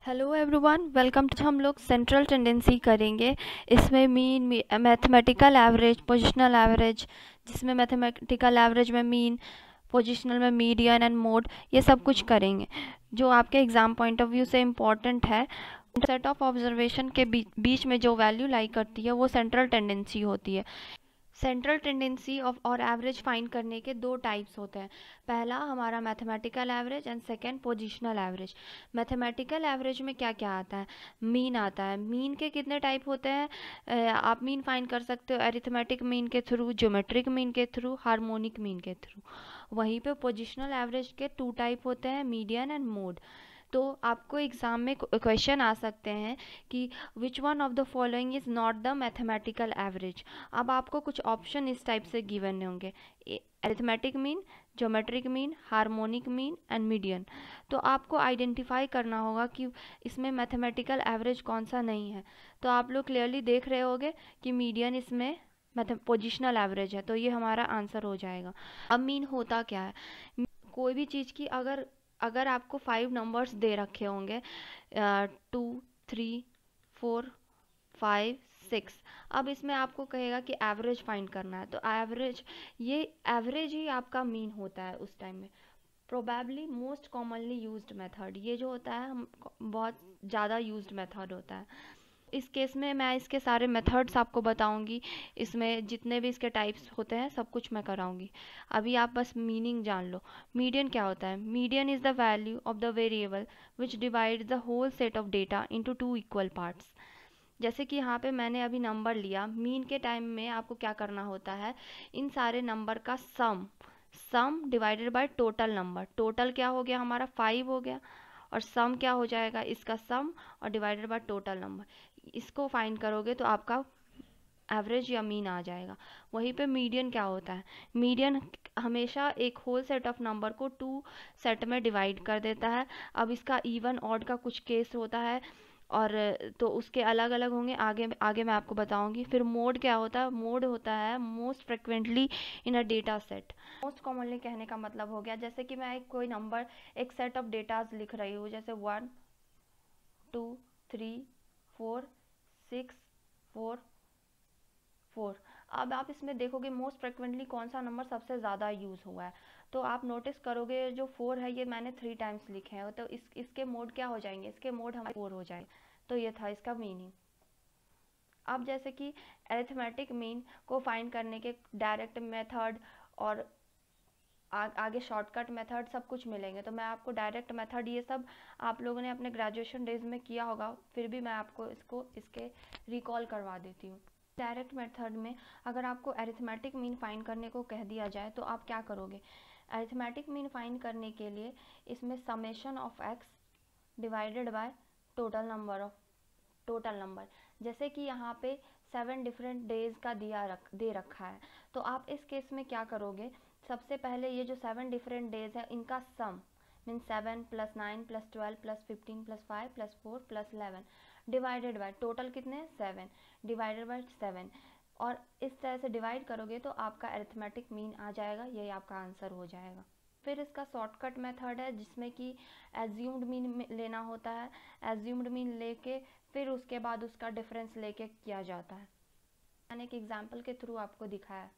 Hello everyone, welcome to. हम लोग central tendency करेंगे। इसमें mean, mathematical average, positional average, जिसमें मैथमेटिकल एवरेज में मीन, पोजिशनल में मीडियन एंड मोड, ये सब कुछ करेंगे जो आपके एग्ज़ाम पॉइंट ऑफ व्यू से इम्पॉर्टेंट है। सेट ऑफ ऑब्जर्वेशन के बीच में जो वैल्यू लाई करती है वो सेंट्रल टेंडेंसी होती है। सेंट्रल टेंडेंसी ऑफ और एवरेज फाइंड करने के दो टाइप्स होते हैं। पहला हमारा mathematical average and second positional average. Mathematical average में क्या क्या आता है? मीन आता है। मीन के कितने टाइप होते हैं? आप मीन फाइंड कर सकते हो अरिथमेटिक मीन के थ्रू, ज्योमेट्रिक मीन के थ्रू, हार्मोनिक मीन के थ्रू। वहीं पे पोजिशनल एवरेज के टू टाइप होते हैं, मीडियन एंड मोड। तो आपको एग्ज़ाम में क्वेश्चन आ सकते हैं कि which one of the following is not the mathematical average. अब आपको कुछ ऑप्शन इस टाइप से गिवन होंगे, arithmetic mean, geometric mean, harmonic mean and median. तो आपको आइडेंटिफाई करना होगा कि इसमें मैथमेटिकल एवरेज कौन सा नहीं है। तो आप लोग क्लियरली देख रहे होंगे कि मीडियन इसमें पोजिशनल एवरेज है, तो ये हमारा आंसर हो जाएगा। अब मीन होता क्या है? कोई भी चीज़ की अगर अगर आपको 5 नंबर्स दे रखे होंगे, 2, 3, 4, 5, 6। अब इसमें आपको कहेगा कि एवरेज फाइंड करना है, तो एवरेज ही आपका मीन होता है उस टाइम में। Probably most commonly used method ये जो होता है, हम बहुत ज़्यादा यूज्ड मेथड होता है। इस केस में मैं इसके सारे मेथड्स आपको बताऊंगी, इसमें जितने भी इसके टाइप्स होते हैं सब कुछ मैं कराऊंगी। अभी आप बस मीनिंग जान लो। मीडियन क्या होता है? Median is the value of the variable which divide the whole set of data into two equal parts. जैसे कि यहाँ पे मैंने अभी नंबर लिया, मीन के टाइम में आपको क्या करना होता है, इन सारे नंबर का सम divided by total number. Total क्या हो गया हमारा? 5 हो गया, और सम क्या हो जाएगा? इसका सम और डिवाइडेड बाय टोटल नंबर। इसको फाइंड करोगे तो आपका एवरेज या मीन आ जाएगा। वहीं पे मीडियन क्या होता है? मीडियन हमेशा एक होल सेट ऑफ नंबर को 2 सेट में डिवाइड कर देता है। अब इसका इवन ऑड का कुछ केस होता है, और तो उसके अलग अलग होंगे, आगे आगे मैं आपको बताऊंगी। फिर मोड क्या होता है? मोड होता है most frequently in a data set. Most commonly कहने का मतलब हो गया, जैसे कि मैं कोई नंबर, एक सेट ऑफ डेटाज लिख रही हूँ, जैसे 1, 2, 3, 4, 6, 4, 4। अब आप इसमें देखोगे मोस्ट फ्रिक्वेंटली कौन सा नंबर सबसे ज़्यादा यूज़ हुआ है। तो आप नोटिस करोगे जो 4 है ये मैंने 3 टाइम्स लिखे हैं, तो इसके मोड क्या हो जाएंगे? इसके मोड हमारे 4 हो जाएंगे। तो ये था इसका मीनिंग। अब जैसे कि अरिथमेटिक मीन को फाइंड करने के डायरेक्ट मेथड और आगे शॉर्टकट मेथड सब कुछ मिलेंगे, तो मैं आपको डायरेक्ट मेथड ये सब आप लोगों ने अपने ग्रेजुएशन डेज में किया होगा, फिर भी मैं आपको इसके रिकॉल करवा देती हूँ। डायरेक्ट मेथड में अगर आपको अरिथमेटिक मीन फाइंड करने को कह दिया जाए तो आप क्या करोगे? अरिथमेटिक मीन फाइंड करने के लिए इसमें summation of x divided by total number. जैसे कि यहाँ पे 7 डिफरेंट डेज का दे रखा है, तो आप इस केस में क्या करोगे? सबसे पहले ये जो 7 डिफरेंट डेज है इनका sum, mean 7 plus 9 plus 12 plus 15 plus 5 plus 4 plus 11 divided by total कितने? 7 डिवाइडेड बाय 7। और इस तरह से डिवाइड करोगे तो आपका अरिथमेटिक मीन आ जाएगा, यही आपका आंसर हो जाएगा। फिर इसका शॉर्टकट मेथड है जिसमें कि एज्यूम्ड मीन लेना होता है। एज्यूम्ड मीन लेके फिर उसके बाद उसका डिफरेंस लेके किया जाता है। मैंने एक एग्जांपल के थ्रू आपको दिखाया,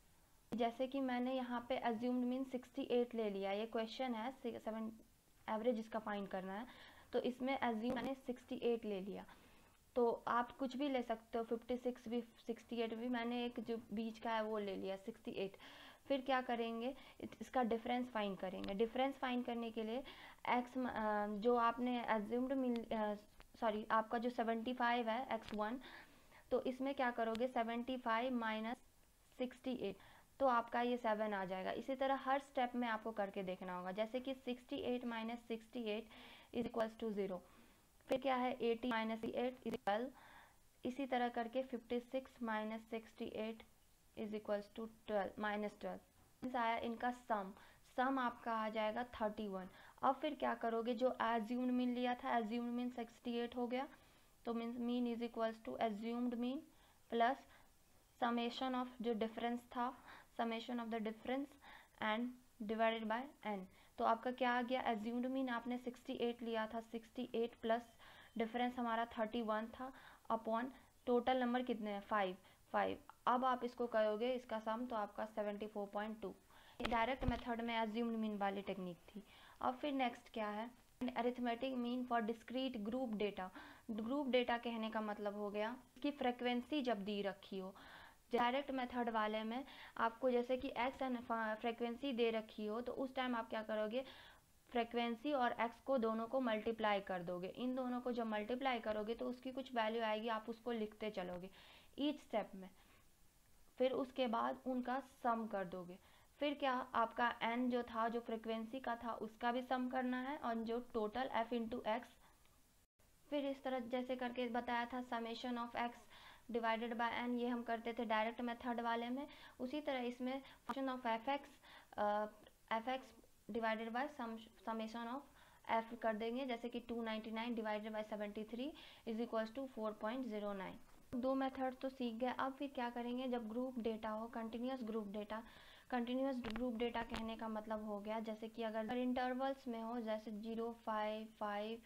जैसे कि मैंने यहाँ पे एज्यूम्ड मीन 68 ले लिया। ये क्वेश्चन है 7 एवरेज इसका फाइंड करना है, तो इसमें एज्यूम मैंने 68 ले लिया। तो आप कुछ भी ले सकते हो, 56 भी, 68 भी, मैंने एक जो बीच का है वो ले लिया 68। फिर क्या करेंगे? इसका डिफरेंस फाइंड करेंगे। डिफरेंस फाइंड करने के लिए एक्स जो आपने एज्यूम्ड मीन, सॉरी आपका जो 75 है x1, तो इसमें क्या करोगे? 75 माइनस 68, तो आपका ये 7 आ जाएगा। इसी तरह हर स्टेप में आपको करके देखना होगा, जैसे कि 68 माइनस 68 इज इक्वल्स टू 0। फिर क्या है? 80 माइनस 8 इज इक्वल, इसी तरह करके 56 minus 68 is equals to 12 minus 12 आया इनका सम आपका आ जाएगा 31। अब फिर क्या करोगे? जो एज्यूम्ड मीन लिया था, एज्यूम्ड मीन 68 हो गया, तो mean is equals to assumed mean plus summation of जो डिफरेंस था, summation of the difference and divided by n। तो आपका क्या आ गया? एज्यूम्ड मीन आपने 68 लिया था, 68 प्लस डिफरेंस हमारा 31 था अपॉन टोटल नंबर कितने हैं 5। अब आप इसको करोगे इसका सम तो आपका 74.2। डायरेक्ट मेथड में एज्यूम्ड मीन वाली टेक्निक थी। अब फिर नेक्स्ट क्या है, arithmetic mean for discrete group data. Group data कहने का मतलब हो गया कि फ्रीक्वेंसी जब दी रखी हो। डायरेक्ट मेथड वाले में आपको जैसे कि एक्स एंड फ्रीक्वेंसी दे रखी हो तो उस टाइम आप क्या करोगे, फ्रीक्वेंसी और एक्स को दोनों को मल्टीप्लाई कर दोगे। इन दोनों को जब मल्टीप्लाई करोगे तो उसकी कुछ वैल्यू आएगी, आप उसको लिखते चलोगे ईच स्टेप में। फिर उसके बाद उनका सम कर दोगे। फिर क्या आपका n जो था जो फ्रीक्वेंसी का था उसका भी सम करना है और जो टोटल f इंटू एक्स। फिर इस तरह जैसे करके बताया था summation of x divided by n, ये हम करते थे डायरेक्ट मेथड वाले में। उसी तरह इसमें function of f x divided by summation of f कर देंगे, जैसे कि 299 divided by 73 is equals to 4.09। दो मेथड तो सीख गए। अब फिर क्या करेंगे, जब ग्रुप डेटा हो continuous group data. Continuous group data कहने का मतलब हो गया जैसे कि अगर इंटरवल्स में हो, जैसे 0, 5, 5,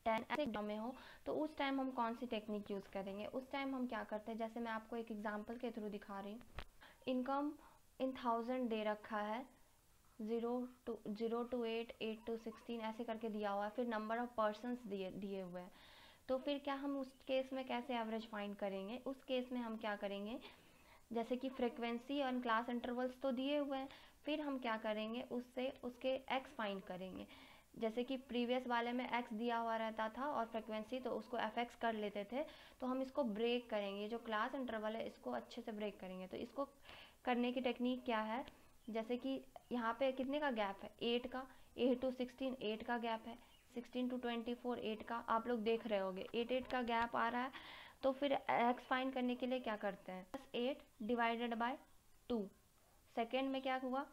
10 ऐसे में हो, तो उस टाइम हम कौन सी टेक्निक यूज़ करेंगे। उस टाइम हम क्या करते हैं, जैसे मैं आपको एक एग्जांपल के थ्रू दिखा रही हूँ। इनकम इन 1000 दे रखा है, 0 to 8, 8 to 16 ऐसे करके दिया हुआ है। फिर नंबर ऑफ पर्सनस दिए हुए हैं। तो फिर क्या हम उस केस में कैसे एवरेज फाइंड करेंगे। उस केस में हम क्या करेंगे, जैसे कि फ्रीक्वेंसी और क्लास इंटरवल्स तो दिए हुए हैं, फिर हम क्या करेंगे उससे उसके एक्स फाइंड करेंगे। जैसे कि प्रीवियस वाले में एक्स दिया हुआ रहता था और फ्रीक्वेंसी, तो उसको एफ एक्स कर लेते थे। तो हम इसको ब्रेक करेंगे, जो क्लास इंटरवल है इसको अच्छे से ब्रेक करेंगे। तो इसको करने की टेक्निक क्या है, जैसे कि यहाँ पे कितने का गैप है 8 का, 8 to 16 8 का गैप है, 16 to 24 8 का, आप लोग देख रहे होगे 8 का गैप आ रहा है। तो फिर एक्स फाइंड करने के लिए क्या करते हैं, 8 डिवाइडेड बाय 2। सेकेंड में क्या हुआ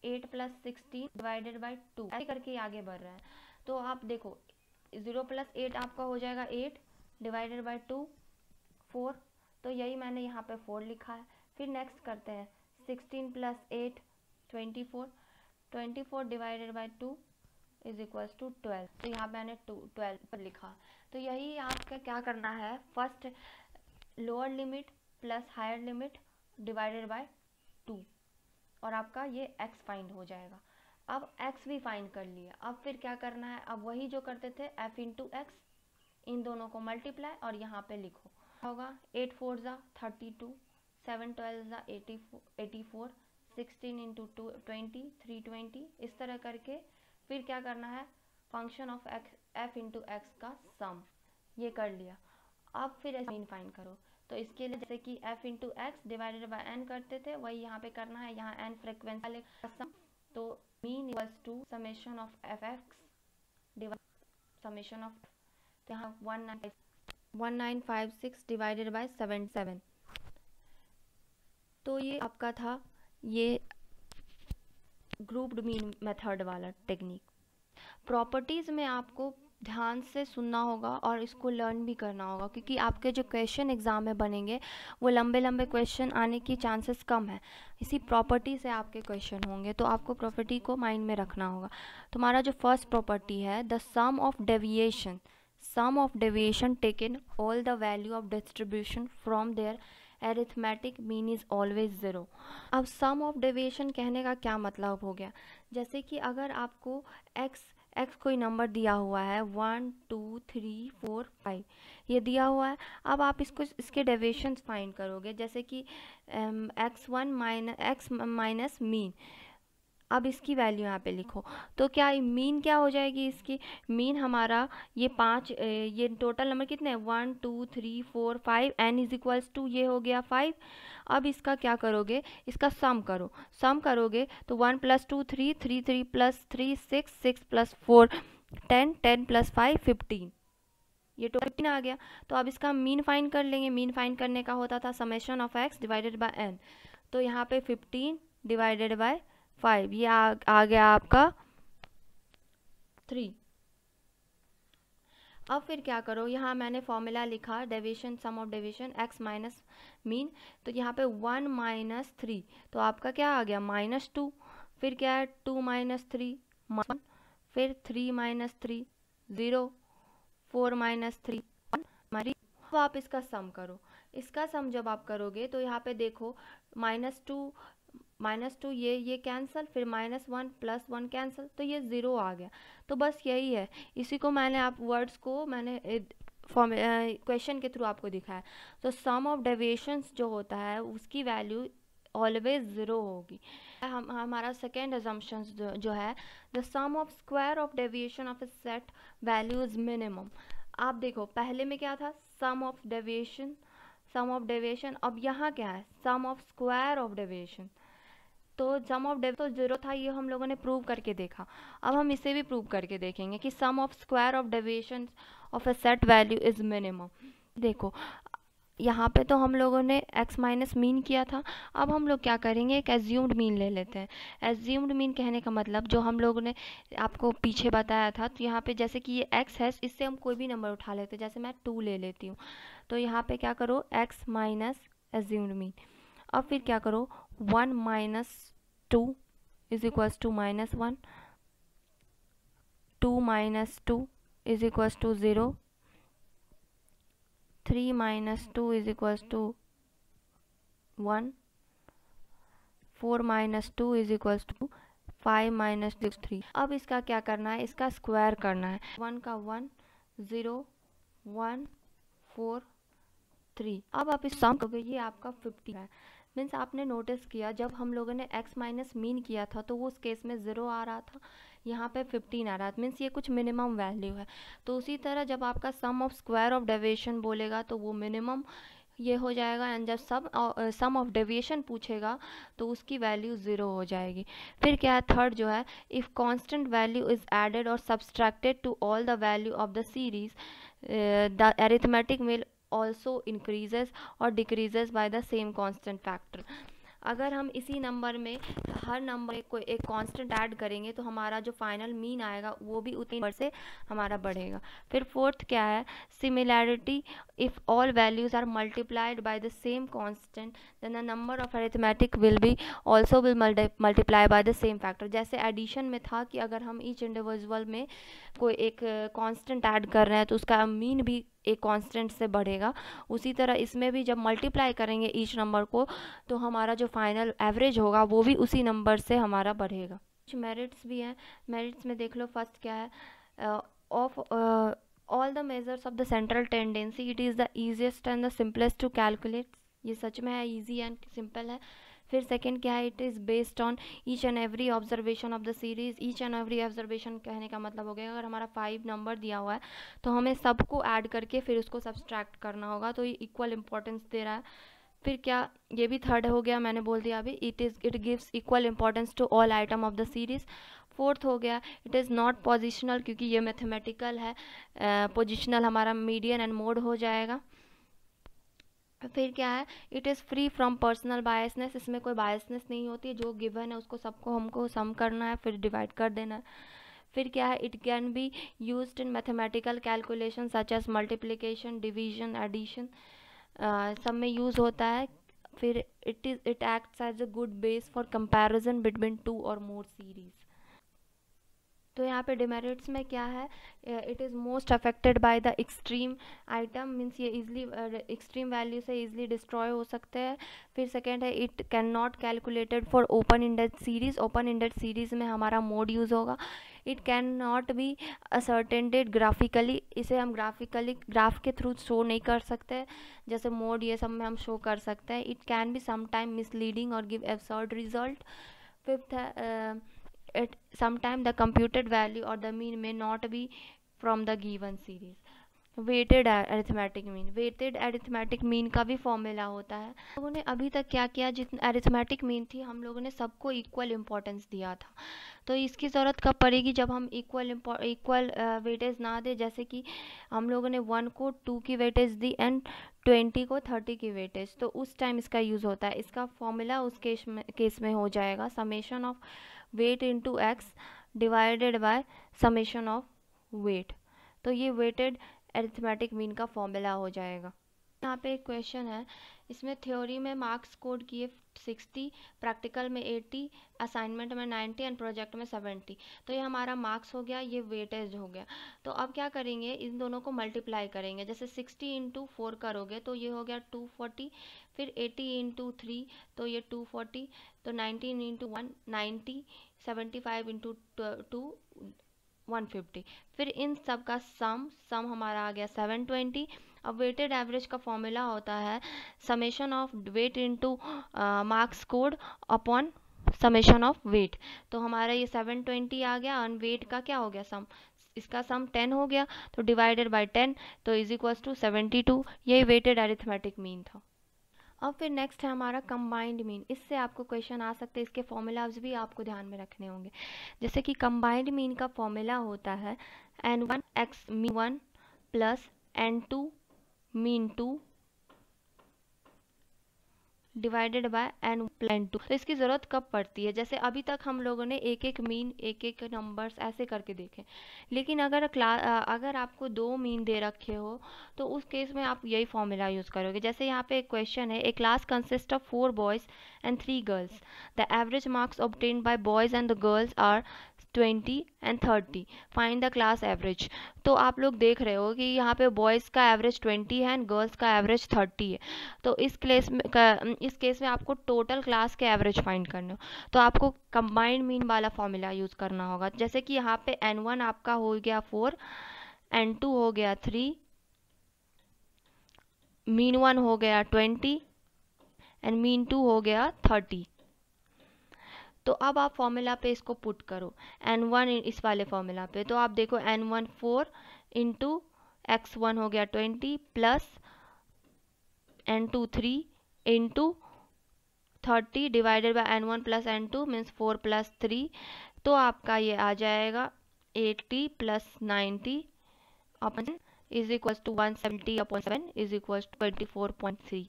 8 + 16 डिवाइडेड बाय 2, ऐसे करके आगे बढ़ रहे हैं। तो आप देखो 0 + 8 आपका हो जाएगा 8 डिवाइडेड बाय 2 4। तो यही मैंने यहाँ पे 4 लिखा है। फिर नेक्स्ट करते हैं 16 + 8 24, 24 divided by 2 is equals to 12। तो यहाँ मैंने 12 पर लिखा। तो यही आपका क्या करना है, first lower limit plus higher limit divided by 2 और आपका ये x फाइंड हो जाएगा। अब x भी फाइंड कर लिया। अब फिर क्या करना है, अब वही जो करते थे f इंटू एक्स, इन दोनों को मल्टीप्लाई और यहाँ पे लिखो होगा 8 4 ज़ा 32, 7 12 ज़ा 84, 16 इंटू 20 320, इस तरह करके फिर क्या करना है function of f into x का सम, ये कर लिया। अब फिर मीन फाइंड करो। तो इसके लिए जैसे कि f into x divided by n करते थे, वही यहाँ पे करना है। यहाँ n फ्रिक्वेंसी वाले सम, तो mean equals to summation of f x divide summation of, तो यहाँ 1956 डिवाइडेड बाय 77। तो ये आपका था ये ग्रुप्ड मीन मेथड वाला टेक्निक। प्रॉपर्टीज़ में आपको ध्यान से सुनना होगा और इसको लर्न भी करना होगा, क्योंकि आपके जो क्वेश्चन एग्ज़ाम में बनेंगे वो लंबे लंबे क्वेश्चन आने की चांसेस कम है। इसी प्रॉपर्टी से आपके क्वेश्चन होंगे, तो आपको प्रॉपर्टी को माइंड में रखना होगा। तुम्हारा जो फर्स्ट प्रॉपर्टी है, the sum of deviation taken all the value of distribution from their arithmetic mean is always 0। अब सम ऑफ डेविएशन कहने का क्या मतलब हो गया, जैसे कि अगर आपको एक्स कोई नंबर दिया हुआ है 1 2 3 4 5 ये दिया हुआ है। अब आप इसके डेविएशंस फाइंड करोगे, जैसे कि x माइनस मीन। अब इसकी वैल्यू यहाँ पे लिखो, तो क्या मीन क्या हो जाएगी, इसकी मीन हमारा ये 5, ये टोटल नंबर कितने हैं 1 2 3 4 5, n इज इक्वल्स टू ये हो गया 5। अब इसका क्या करोगे, इसका सम करो। सम करोगे तो 1 + 2 3, 3 3 + 3 6, 6 + 4 10, 10 + 5 15, ये टोटल 15 आ गया। तो अब इसका मीन फाइंड कर लेंगे। मीन फाइंड करने का होता था summation of x divided by n। तो यहाँ पे 15 डिवाइडेड बाय 5, ये आ गया आपका 3। अब फिर क्या करो, यहाँ मैंने फॉर्मूला लिखा deviation sum of deviation x minus mean. तो यहाँ पे 1 - 3, तो आपका क्या आ गया -2। फिर क्या है 2 - 3 1, फिर 3 - 3 0, 4 माइनस 3 हमारी। अब आप इसका सम करो। इसका सम जब आप करोगे तो यहाँ पे देखो -2 ये कैंसिल, फिर -1 +1 कैंसिल, तो ये 0 आ गया। तो बस यही है, इसी को मैंने आप वर्ड्स को मैंने क्वेश्चन के थ्रू आपको दिखाया। तो सम ऑफ डेविएशंस जो होता है उसकी वैल्यू ऑलवेज 0 होगी। हमारा सेकेंड अजम्पशन जो है, the sum of square of deviation of a set value is minimum. आप देखो पहले में क्या था, सम ऑफ डेविएशन, अब यहाँ क्या है, सम ऑफ स्क्वायर ऑफ डेविएशन। तो सम ऑफ डेविएशन तो 0 था, ये हम लोगों ने प्रूव करके देखा। अब हम इसे भी प्रूव करके देखेंगे कि sum of square of deviation of a set value is minimum. देखो यहाँ पे तो हम लोगों ने x माइनस मीन किया था। अब हम लोग क्या करेंगे, एक एज्यूम्ड मीन ले लेते हैं। एज्यूम्ड मीन कहने का मतलब जो हम लोगों ने आपको पीछे बताया था, तो यहाँ पे जैसे कि ये x है, इससे हम कोई भी नंबर उठा लेते हैं। जैसे मैं 2 ले लेती हूँ, तो यहाँ पे क्या करो, x माइनस एज्यूम्ड मीन। अब फिर क्या करो, 1 minus 2 is equals to -1, 2 minus 2 is equals to 0, 3 minus 2 is equals to 1, 4 minus 2 is equals to 5 minus 6 3। अब इसका क्या करना है, इसका स्क्वायर करना है। 1 का 1 0 1 4 3। अब आप इस सम करोगे, ये आपका 50 है। मीन्स आपने नोटिस किया जब हम लोगों ने x माइनस मीन किया था तो वो उस केस में 0 आ रहा था, यहाँ पे 15 आ रहा था। मीन्स ये कुछ मिनिमम वैल्यू है। तो उसी तरह जब आपका सम ऑफ स्क्वायर ऑफ डेविएशन बोलेगा तो वो मिनिमम ये हो जाएगा, एंड जब सम ऑफ डेविएशन पूछेगा तो उसकी वैल्यू 0 हो जाएगी। फिर क्या है, थर्ड जो है, if constant value is added और subtracted to all the value of the series, the arithmetic will also increases or decreases by the same constant factor। अगर हम इसी नंबर में हर नंबर को एक कांस्टेंट ऐड करेंगे तो हमारा जो फाइनल मीन आएगा वो भी उतनी नंबर से हमारा बढ़ेगा। फिर फोर्थ क्या है, similarity, if all values are multiplied by the same constant then the number of arithmetic will multiply by the same factor. जैसे एडिशन में था कि अगर हम ईच इंडिविजुअल में कोई एक कांस्टेंट ऐड कर रहे हैं तो उसका मीन भी एक कांस्टेंट से बढ़ेगा। उसी तरह इसमें भी जब मल्टीप्लाई करेंगे ईच नंबर को तो हमारा जो फाइनल एवरेज होगा वो भी उसी नंबर से हमारा बढ़ेगा। कुछ मेरिट्स भी हैं। मेरिट्स में देख लो, फर्स्ट क्या है, of all the measures of the central tendency it is the easiest and the simplest to calculate. ये सच में है, ईजी एंड सिंपल है। फिर सेकेंड क्या है, it is based on each and every observation of the series. Each and every observation कहने का मतलब हो गया, अगर हमारा 5 नंबर दिया हुआ है तो हमें सबको ऐड करके फिर उसको सब्सट्रैक्ट करना होगा, तो ये इक्वल इंपॉर्टेंस दे रहा है। फिर क्या, ये भी थर्ड हो गया, मैंने बोल दिया अभी, it gives equal importance to all item of the series. Fourth हो गया, इट इज़ नॉट पोजिशनल, क्योंकि ये मैथमेटिकल है। पोजिशनल हमारा मीडियन एंड मोड हो जाएगा। फिर क्या है, it is free from personal biasness, इसमें कोई बायसनेस नहीं होती है, जो गिवन है उसको सबको हमको सम करना है फिर डिवाइड कर देना है। फिर क्या है, it can be used in mathematical calculation such as multiplication, division, addition, सब में यूज़ होता है। फिर it acts as a good base for comparison between 2 और मोर सीरीज़। तो यहाँ पे डिमेरिट्स में क्या है, it is most affected by the extreme item, means ये इजली एक्सट्रीम वैल्यू से इजली डिस्ट्रॉय हो सकते हैं। फिर सेकेंड है, it can not calculated for open ended series. Open ended series में हमारा मोड यूज़ होगा। It can not be ascertained graphically, इसे हम ग्राफ के थ्रू शो नहीं कर सकते, जैसे मोड ये सब में हम शो कर सकते हैं। It can B sometime misleading और गिव एब्सर्ड रिजल्ट। फिफ्थ है, sometime the computed value or the mean may not be from the given series। Weighted arithmetic mean, weighted arithmetic mean का भी फॉर्मूला होता है। लोगों ने अभी तक क्या किया, जितनी अरिथमेटिक मीन थी हम लोगों ने सबको इक्वल इंपॉर्टेंस दिया था, तो इसकी ज़रूरत कब पड़ेगी, जब हम इक्वल वेटेज ना दे। जैसे कि हम लोगों ने 1 को 2 की वेटेज दी एंड 20 को 30 की वेटेज, तो उस टाइम इसका यूज़ होता है। इसका फॉर्मूला उस केस में हो जाएगा summation of weight into x divided by summation of weight. तो ये वेटेड अरिथमेटिक मीन का फॉर्मूला हो जाएगा। यहाँ पे एक क्वेश्चन है, इसमें थ्योरी में मार्क्स स्कोर किए 60, प्रैक्टिकल में 80, असाइनमेंट में 90 एंड प्रोजेक्ट में 70। तो ये हमारा मार्क्स हो गया, ये वेटेज हो गया। तो अब क्या करेंगे, इन दोनों को मल्टीप्लाई करेंगे। जैसे 60 इंटू 4 करोगे तो ये हो गया 240, फिर 80 इंटू 3 तो ये 240, तो 19 इंटू 1 90, 75 इंटू 2 150। फिर इन सब का सम हमारा आ गया 720। अब वेटेड एवरेज का फॉर्मूला होता है summation of weight into marks scored upon summation of weight. तो हमारा ये 720 आ गया और वेट का क्या हो गया सम, इसका सम 10 हो गया, तो डिवाइडेड बाय 10 तो इज इक्वल्स टू 72। यही वेटेड अरिथमेटिक मीन था। अब फिर नेक्स्ट है हमारा कंबाइंड मीन। इससे आपको क्वेश्चन आ सकते हैं, इसके फॉर्मूलाज भी आपको ध्यान में रखने होंगे। जैसे कि कंबाइंड मीन का फॉर्मूला होता है n1 x mean 1 plus n2 mean 2 divided by n plus n2। तो इसकी ज़रूरत कब पड़ती है, जैसे अभी तक हम लोगों ने एक एक मीन एक एक नंबर्स ऐसे करके देखे, लेकिन अगर आपको 2 मीन दे रखे हो तो उस केस में आप यही फॉर्मूला यूज़ करोगे। जैसे यहाँ पे एक क्वेश्चन है, a class consist of 4 boys and 3 girls, the average marks obtained by boys and the girls are 20 and 30, find the class average. तो आप लोग देख रहे हो कि यहाँ पे बॉयज़ का एवरेज 20 है एंड गर्ल्स का एवरेज 30 है। तो इस केस में आपको टोटल क्लास के एवरेज फाइंड करने हो, तो आपको कंबाइंड मीन वाला फॉर्मूला यूज़ करना होगा। जैसे कि यहाँ पे n1 आपका हो गया 4, n2 हो गया 3, मीन 1 हो गया 20 एंड मीन 2 हो गया 30। तो अब आप फॉर्मूला पे इसको पुट करो, n1 इस वाले फॉर्मूला पे, तो आप देखो n1 4 इंटू x1 हो गया 20 plus n2 3 into 30 divided by n1 plus n2 means 4 plus 3, तो आपका ये आ जाएगा 80 plus 90 upon is equals to 170 upon 7 is equals to 24.3।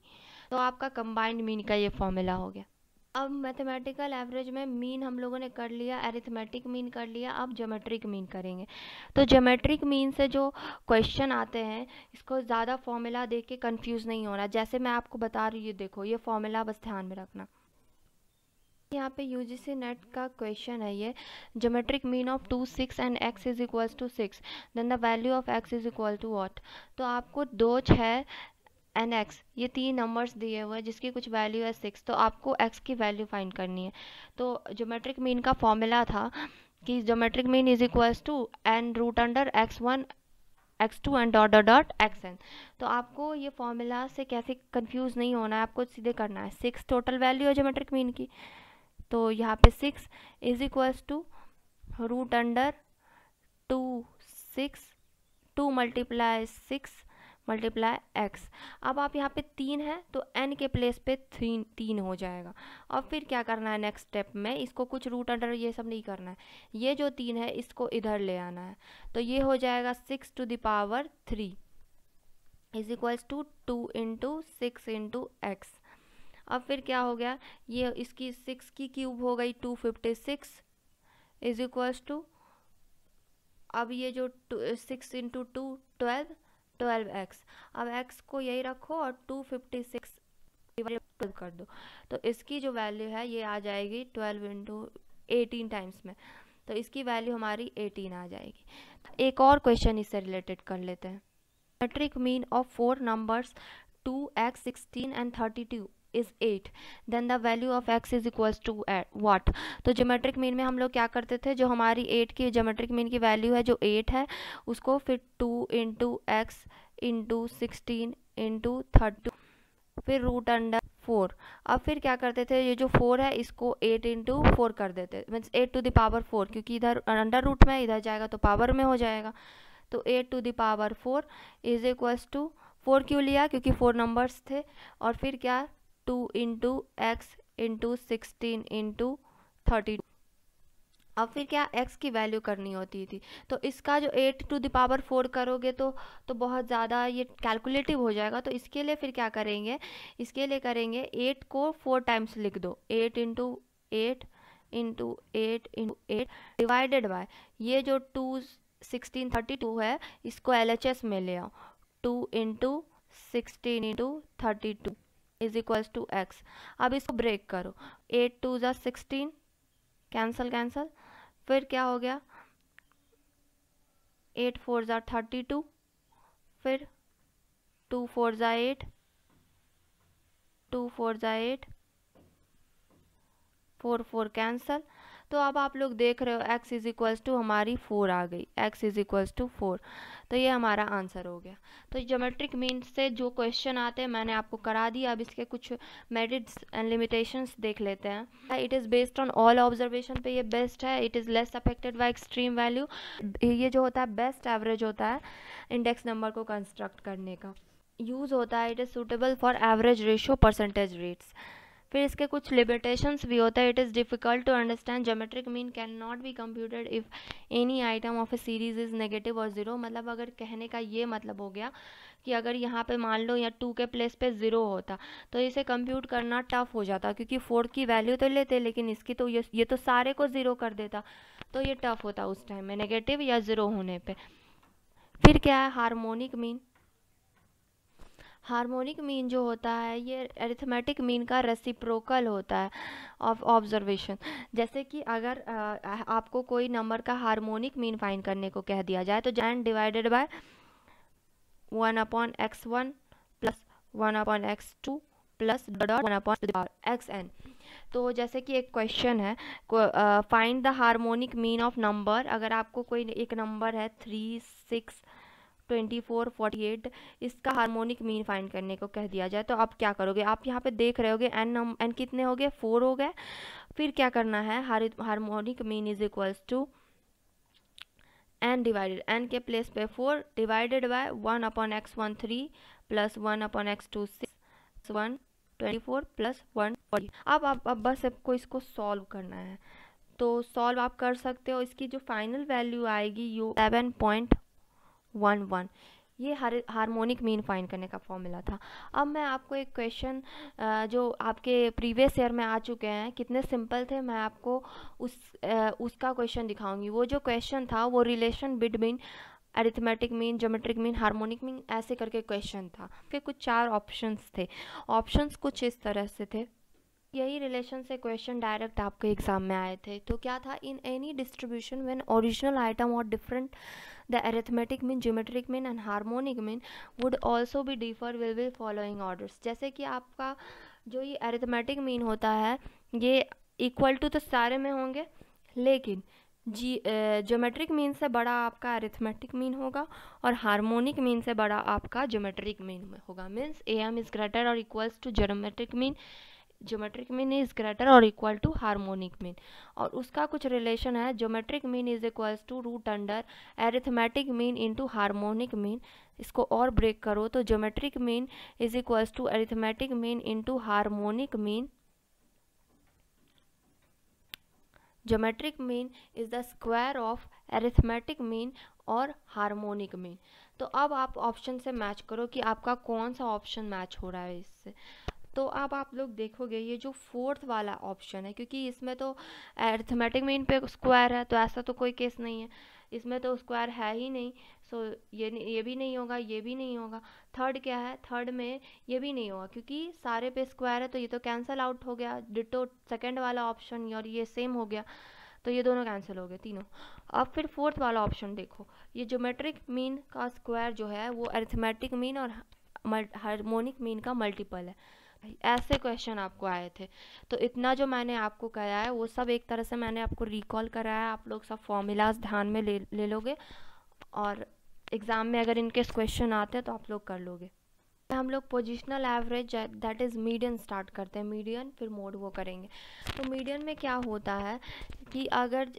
तो आपका कंबाइंड मीन का ये फॉर्मूला हो गया। अब मैथमेटिकल एवरेज में मीन हम लोगों ने कर लिया, अरिथमेटिक मीन कर लिया, अब ज्योमेट्रिक मीन करेंगे। तो ज्योमेट्रिक मीन से जो क्वेश्चन आते हैं, इसको ज़्यादा फॉर्मूला देख के कंफ्यूज नहीं होना। जैसे मैं आपको बता रही हूँ, देखो ये फॉर्मूला बस ध्यान में रखना। यहाँ पे यूजीसी नेट का क्वेश्चन है ये, geometric mean of 2 6 and x is equals to 6, then the value of x is equal to what. तो आपको 2 6 एन एक्स ये 3 नंबर्स दिए हुए हैं जिसकी कुछ वैल्यू है 6, तो आपको x की वैल्यू फाइंड करनी है। तो ज्योमेट्रिक मीन का फॉर्मूला था कि geometric mean is equals to n root under x1 x2 and dot dot dot xn। तो आपको ये फॉर्मूला से कैसे कंफ्यूज नहीं होना है, आपको सीधे करना है। 6 टोटल वैल्यू है ज्योमेट्रिक मीन की, तो यहाँ पे 6 is equals to root under 2 6 2 multiply 6 multiply x। अब आप यहाँ पे 3 है तो n के प्लेस पे 3 हो जाएगा। अब फिर क्या करना है नेक्स्ट स्टेप में, इसको कुछ रूट अंडर ये सब नहीं करना है, ये जो 3 है इसको इधर ले आना है। तो ये हो जाएगा 6 to the power 3 is equals to 2 into 6 into x. अब फिर क्या हो गया, ये इसकी 6 की क्यूब हो गई 256 इज इक्वल्स टू, अब ये जो 6 इंटू 2 12x। अब x को यही रखो और 256 डिवाइड कर दो, तो इसकी जो वैल्यू है ये आ जाएगी 12 इंटू 18 टाइम्स में, तो इसकी वैल्यू हमारी 18 आ जाएगी। एक और क्वेश्चन इससे रिलेटेड कर लेते हैं। Geometric mean of 4 numbers 2x 16 and 32 is 8, then the value of x is equals to what। तो ज्योमेट्रिक मीन में हम लोग क्या करते थे, जो हमारी 8 की ज्योमेट्रिक मीन की वैल्यू है जो 8 है, उसको फिर 2 इंटू एक्स इंटू 16 इंटू 32 फिर रूट अंडर 4। अब फिर क्या करते थे, ये जो 4 है इसको 8 इंटू 4 कर देते, मीन्स 8 टू द पावर 4, क्योंकि इधर अंडर रूट में इधर जाएगा तो पावर में हो जाएगा। तो 8 to the power 4 is equals to, 4 क्यों लिया, क्योंकि 4 नंबर्स थे, और फिर क्या 2 इंटू एक्स इंटू 16 इंटू 32। अब फिर क्या x की वैल्यू करनी होती थी, तो इसका जो 8 टू द पावर 4 करोगे तो बहुत ज़्यादा ये कैलकुलेटिव हो जाएगा। तो इसके लिए फिर क्या करेंगे, इसके लिए करेंगे 8 को 4 टाइम्स लिख दो, 8 into 8 into 8 into 8 divided by ये जो 2 16 32 है इसको LHS में ले आओ, 2 into 16 into 32 is equals to x. अब इसको ब्रेक करो, 8 2 ज़ा 16, कैंसल कैंसल, फिर क्या हो गया 8 4 ज़ा 32, फिर 2 4 ज़ा 8, 2 4 ज़ा 8, 4 4 कैंसल। तो अब आप लोग देख रहे हो x इज इक्वल्स टू हमारी 4 आ गई, x इज इक्वल्स टू 4। तो ये हमारा आंसर हो गया। तो ज्योमेट्रिक मीन से जो क्वेश्चन आते हैं मैंने आपको करा दिया। अब इसके कुछ मेरिट्स एंड लिमिटेशंस देख लेते हैं। It is based on all observation पे ये बेस्ट है। It is less affected by extreme value. ये जो होता है बेस्ट एवरेज होता है इंडेक्स नंबर को कंस्ट्रक्ट करने का। यूज़ होता है, it is suitable for average ratio percentage rates. फिर इसके कुछ लिमिटेशंस भी होता है। It is difficult to understand geometric mean can not be computed if any item of a series is negative और ज़ीरो। मतलब अगर कहने का ये मतलब हो गया कि अगर यहाँ पे मान लो या 2 के प्लेस पे 0 होता तो इसे कंप्यूट करना टफ हो जाता, क्योंकि 4 की वैल्यू तो लेते लेकिन इसकी तो ये तो सारे को 0 कर देता, तो ये टफ होता उस टाइम में नेगेटिव या 0 होने पे। फिर क्या है हार्मोनिक मीन। हार्मोनिक मीन जो होता है ये अरिथमेटिक मीन का रेसिप्रोकल होता है ऑफ ऑब्जर्वेशन। जैसे कि अगर आपको कोई नंबर का हार्मोनिक मीन फाइंड करने को कह दिया जाए तो n divided bye 1/x1 plus 1/x2 plus 1/xn। तो जैसे कि एक क्वेश्चन है, find the harmonic mean of number. अगर आपको कोई एक नंबर है 3 6 24 48, इसका हार्मोनिक मीन फाइंड करने को कह दिया जाए तो आप क्या करोगे। आप यहाँ पे देख रहे होगे n कितने हो गए, 4 हो गए। फिर क्या करना है, harmonic mean is equals to n divided, n के प्लेस पे 4 divided by 1/x1 3 plus 1/x2 6 1 24 plus 1 40। अब बस आपको इसको सॉल्व करना है, तो सॉल्व आप कर सकते हो। इसकी जो फाइनल वैल्यू आएगी 7.11। ये हार्मोनिक मीन फाइंड करने का फॉर्मूला था। अब मैं आपको एक क्वेश्चन जो आपके प्रीवियस ईयर में आ चुके हैं, कितने सिंपल थे, मैं आपको उसका क्वेश्चन दिखाऊंगी। वो जो क्वेश्चन था वो relation between arithmetic mean, geometric mean, harmonic mean ऐसे करके क्वेश्चन था। फिर कुछ 4 ऑप्शंस थे। ऑप्शंस कुछ इस तरह से थे। यही रिलेशन से क्वेश्चन डायरेक्ट आपके एग्जाम में आए थे। तो क्या था, in any distribution when original item और different the arithmetic mean, geometric mean and harmonic mean would also be differ will following orders. जैसे कि आपका जो ये अरिथमेटिक मीन होता है ये इक्वल टू तो सारे में होंगे, लेकिन ज्योमेट्रिक मीन से बड़ा आपका अरिथमेटिक मीन होगा और हार्मोनिक मीन से बड़ा आपका ज्योमेट्रिक मीन होगा। मीन्स AM इज ग्रेटर और equals to geometric mean, geometric mean is greater और इक्वल टू हार्मोनिक मीन। और उसका कुछ रिलेशन है, geometric mean is equals to root under arithmetic mean into harmonic mean. इसको और break करो तो geometric mean is equals to arithmetic mean into harmonic mean. Geometric mean is the square of arithmetic mean और harmonic mean. तो अब आप option से match करो कि आपका कौन सा ऑप्शन मैच हो रहा है इससे। तो अब आप लोग देखोगे ये जो 4th वाला ऑप्शन है, क्योंकि इसमें तो अरिथमेटिक मीन पे स्क्वायर है, तो ऐसा तो कोई केस नहीं है, इसमें तो स्क्वायर है ही नहीं। सो ये भी नहीं होगा, ये भी नहीं होगा। थर्ड क्या है, थर्ड में ये भी नहीं होगा क्योंकि सारे पे स्क्वायर है, तो ये तो कैंसिल आउट हो गया। डिटो सेकंड वाला ऑप्शन और ये सेम हो गया, तो ये दोनों कैंसिल हो गए तीनों। अब फिर 4th वाला ऑप्शन देखो, ये ज्योमेट्रिक मीन का स्क्वायर जो है वो अरिथमेटिक मीन और हार्मोनिक मीन का मल्टीपल है। ऐसे क्वेश्चन आपको आए थे। तो इतना जो मैंने आपको कहा है वो सब एक तरह से मैंने आपको रिकॉल कराया है। आप लोग सब फॉर्मूलाज ध्यान में ले लोगे और एग्ज़ाम में अगर इनके क्वेश्चन आते हैं तो आप लोग कर लोगे। हम लोग positional average that is median start करते हैं, मीडियन फिर मोड वो करेंगे। तो मीडियन में क्या होता है कि अगर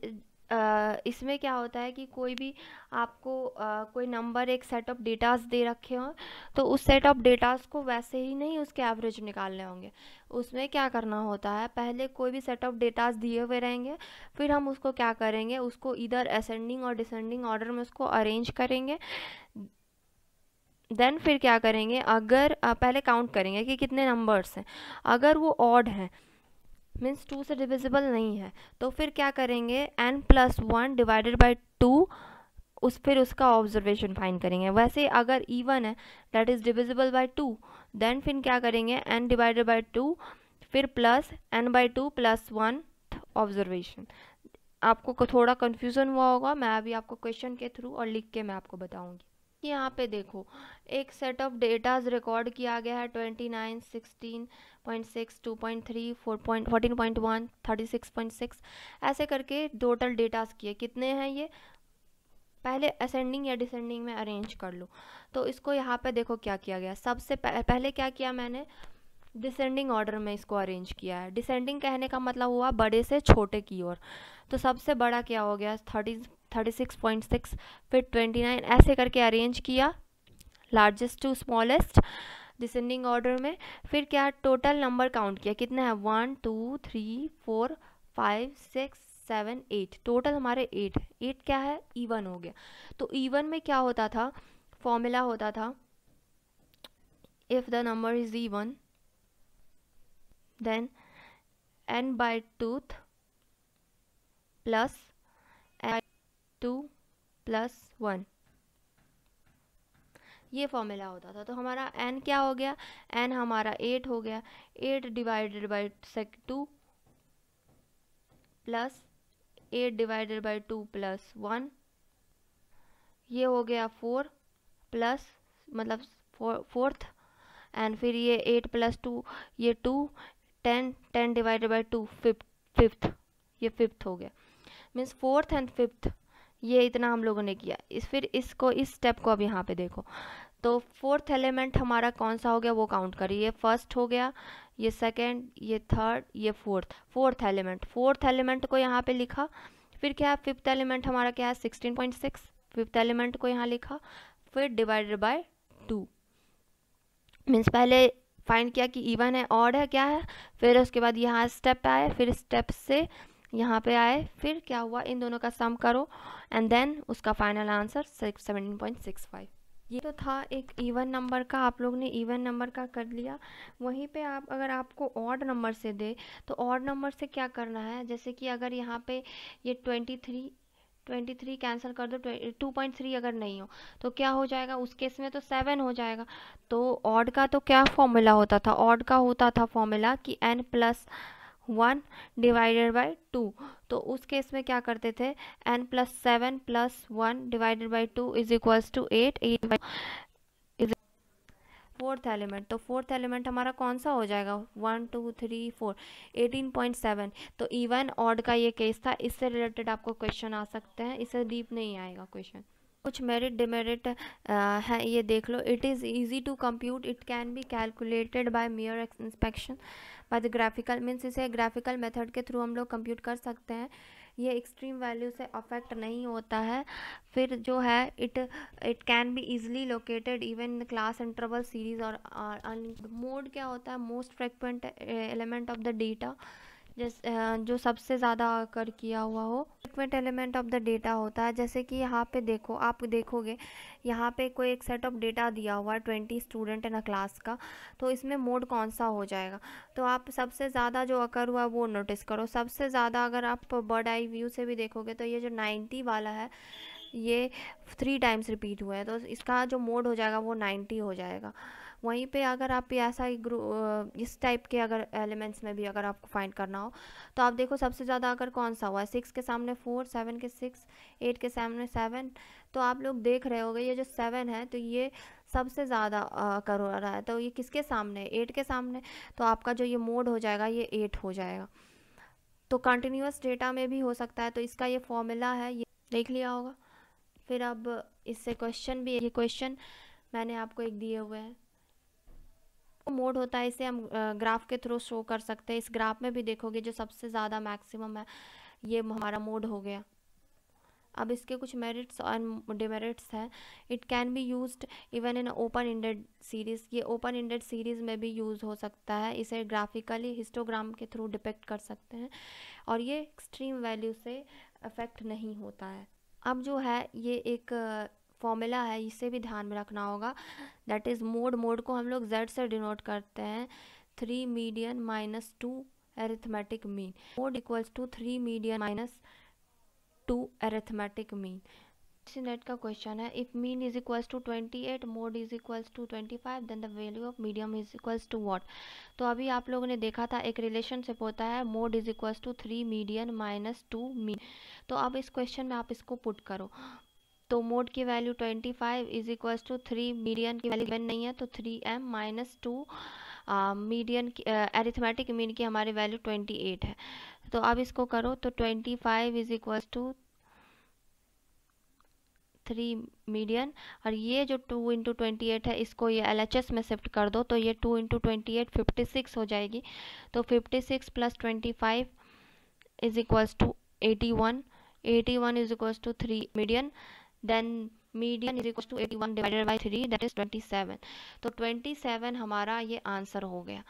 इसमें क्या होता है कि कोई भी आपको कोई नंबर एक सेट ऑफ डेटास दे रखे हों तो उस सेट ऑफ डेटास को वैसे ही नहीं उसके एवरेज निकालने होंगे। उसमें क्या करना होता है, पहले कोई भी सेट ऑफ डेटास दिए हुए रहेंगे, फिर हम उसको क्या करेंगे, उसको इधर असेंडिंग और डिसेंडिंग ऑर्डर में उसको अरेंज करेंगे। देन फिर क्या करेंगे, अगर पहले काउंट करेंगे कि कितने नंबर्स हैं। अगर वो ऑड हैं मीन्स 2 से डिविजिबल नहीं है, तो फिर क्या करेंगे n+1 डिवाइडेड बाई 2 फिर उसका ऑब्जर्वेशन फाइंड करेंगे। वैसे अगर इवन है that is divisible by 2, then फिर क्या करेंगे n डिवाइडेड बाय 2 फिर plus n by 2 plus 1 observation. आपको थोड़ा कन्फ्यूज़न हुआ होगा, मैं अभी आपको क्वेश्चन के थ्रू और लिख के मैं आपको बताऊंगी। यहाँ पे देखो एक सेट ऑफ डेटाज रिकॉर्ड किया गया है 29, 16.6, 2.3, 14.1, 36.6 ऐसे करके टोटल डेटाज किए। कितने हैं ये, पहले असेंडिंग या डिसेंडिंग में अरेंज कर लो। तो इसको यहाँ पे देखो क्या किया गया, सबसे पहले क्या किया मैंने, डिसेंडिंग ऑर्डर में इसको अरेंज किया है। डिसेंडिंग कहने का मतलब हुआ बड़े से छोटे की ओर। तो सबसे बड़ा क्या हो गया 36.6, फिर 29 ऐसे करके अरेंज किया largest to smallest descending order में। फिर क्या टोटल नंबर काउंट किया, कितने हैं 1 2 3 4 5 6 7 8, टोटल हमारे 8 क्या है इवन हो गया। तो इवन में क्या होता था, फॉर्मूला होता था if the number is even then n by 2 plus n by 2 plus 1, ये फॉर्मूला होता था। तो हमारा n क्या हो गया, n हमारा 8 हो गया, 8 divided by 2 plus 8 divided by 2 plus 1, ये हो गया 4 प्लस मतलब फोर्थ, एंड फिर ये 8 प्लस 2 ये 2, 10 डिवाइडेड बाई 2 फिफ्थ, ये फिफ्थ हो गया। मीन्स फोर्थ एंड फिफ्थ ये इतना हम लोगों ने किया। फिर इसको इस स्टेप को अब यहाँ पे देखो, तो फोर्थ एलिमेंट हमारा कौन सा हो गया वो काउंट करिए। ये फर्स्ट हो गया, ये सेकंड, ये थर्ड, ये फोर्थ एलिमेंट को यहाँ पे लिखा। फिर क्या है फिफ्थ एलिमेंट हमारा क्या है 16.6, फिफ्थ एलिमेंट को यहाँ लिखा, फिर डिवाइडेड बाय 2। मीन्स पहले फाइंड किया कि इवन है ऑड है क्या है, फिर उसके बाद यहाँ स्टेप आए, फिर स्टेप से यहाँ पे आए, फिर क्या हुआ इन दोनों का सम करो एंड देन उसका फाइनल आंसर 17.65। ये तो था एक इवन नंबर का, आप लोग ने इवन नंबर का कर लिया। वहीं पे आप अगर आपको ऑड नंबर से दे तो ऑड नंबर से क्या करना है, जैसे कि अगर यहाँ पे ये 23 कैंसिल कर दो, 2.3 अगर नहीं हो तो क्या हो जाएगा, उस केस में तो 7 हो जाएगा। तो ऑड का तो क्या फॉर्मूला होता था, ऑड का होता था फॉर्मूला कि n प्लस 1 डिवाइडेड बाई 2। तो उस केस में क्या करते थे, n plus 7 plus 1 divided by 2 is equals to 8 is fourth element. तो फोर्थ एलिमेंट हमारा कौन सा हो जाएगा 1 2 3 4 18.7। तो इवन ऑड का ये केस था, इससे रिलेटेड आपको क्वेश्चन आ सकते हैं, इससे डीप नहीं आएगा क्वेश्चन। कुछ मेरिट डिमेरिट है ये देख लो। It is easy to compute, it can be calculated by mere inspection by the graphical, means इसे ग्राफिकल मेथड के थ्रू हम लोग कंप्यूट कर सकते हैं। ये एक्सट्रीम वैल्यू से अफेक्ट नहीं होता है। फिर जो है it can be easily located even class interval series और मोड क्या होता है, most frequent element of the data, जो सबसे ज़्यादा अकर किया हुआ हो frequent element of the data होता है। जैसे कि यहाँ पे देखो, आप देखोगे यहाँ पे कोई एक सेट ऑफ डेटा दिया हुआ है 20 स्टूडेंट इन अ क्लास का, तो इसमें मोड कौन सा हो जाएगा, तो आप सबसे ज़्यादा जो अकर हुआ वो नोटिस करो। सबसे ज़्यादा अगर आप बर्ड आई व्यू से भी देखोगे तो ये जो 90 वाला है ये 3 टाइम्स रिपीट हुआ है, तो इसका जो मोड हो जाएगा वो 90 हो जाएगा। वहीं पे अगर आप ऐसा ही इस टाइप के अगर एलिमेंट्स में भी अगर आपको फाइंड करना हो तो आप देखो सबसे ज़्यादा अगर कौन सा हुआ है, 6 के सामने 4, 7 के 6, 8 के सामने 7। तो आप लोग देख रहे होगे ये जो 7 है तो ये सबसे ज़्यादा कर रहा है, तो ये किसके सामने 8 के सामने, तो आपका जो ये मोड हो जाएगा ये 8 हो जाएगा। तो कंटिन्यूस डेटा में भी हो सकता है, तो इसका ये फॉर्मूला है, ये देख लिया होगा। फिर अब इससे क्वेश्चन भी, ये क्वेश्चन मैंने आपको एक दिए हुए हैं, मोड होता है, इसे हम ग्राफ के थ्रू शो कर सकते हैं। इस ग्राफ में भी देखोगे जो सबसे ज़्यादा मैक्सिमम है ये हमारा मोड हो गया। अब इसके कुछ मेरिट्स और डिमेरिट्स हैं। It can be used even in open ended series, ये ओपन इंडेड सीरीज़ में भी यूज़ हो सकता है। इसे ग्राफिकली हिस्टोग्राम के थ्रू डिपेक्ट कर सकते हैं और ये एक्सट्रीम वैल्यू से अफेक्ट नहीं होता है। अब जो है ये एक फॉर्मूला है, इसे भी ध्यान में रखना होगा, दैट इज़ मोड को हम लोग z से डिनोट करते हैं 3 median minus 2 arithmetic mean. Mode equals to 3 median minus 2 arithmetic mean. NET का क्वेश्चन है, if mean is equals to 28, mode is equals to 25, then the value of medium is equals to what. तो अभी आप लोगों ने देखा था एक रिलेशनशिप होता है, mode is equals to 3 median minus 2 mean. तो अब इस क्वेश्चन में आप इसको पुट करो, तो मोड की value 25 is equals to 3, median की वैल्यू गिवन नहीं है तो 3m माइनस 2, मीडियन की अरिथमेटिक मीन की हमारी वैल्यू 28 है। तो अब इसको करो तो 25 इज इक्वल्स टू 3 मीडियन, और ये जो 2 इंटू 28 है इसको ये LHS में शिफ्ट कर दो, तो ये 2 इंटू 28 56 हो जाएगी। तो 56 plus 25 is equals to 81, 81 is equals to 3 median, then median is equals to 81 divided by 3 that is 27। तो 27 हमारा ये आंसर हो गया।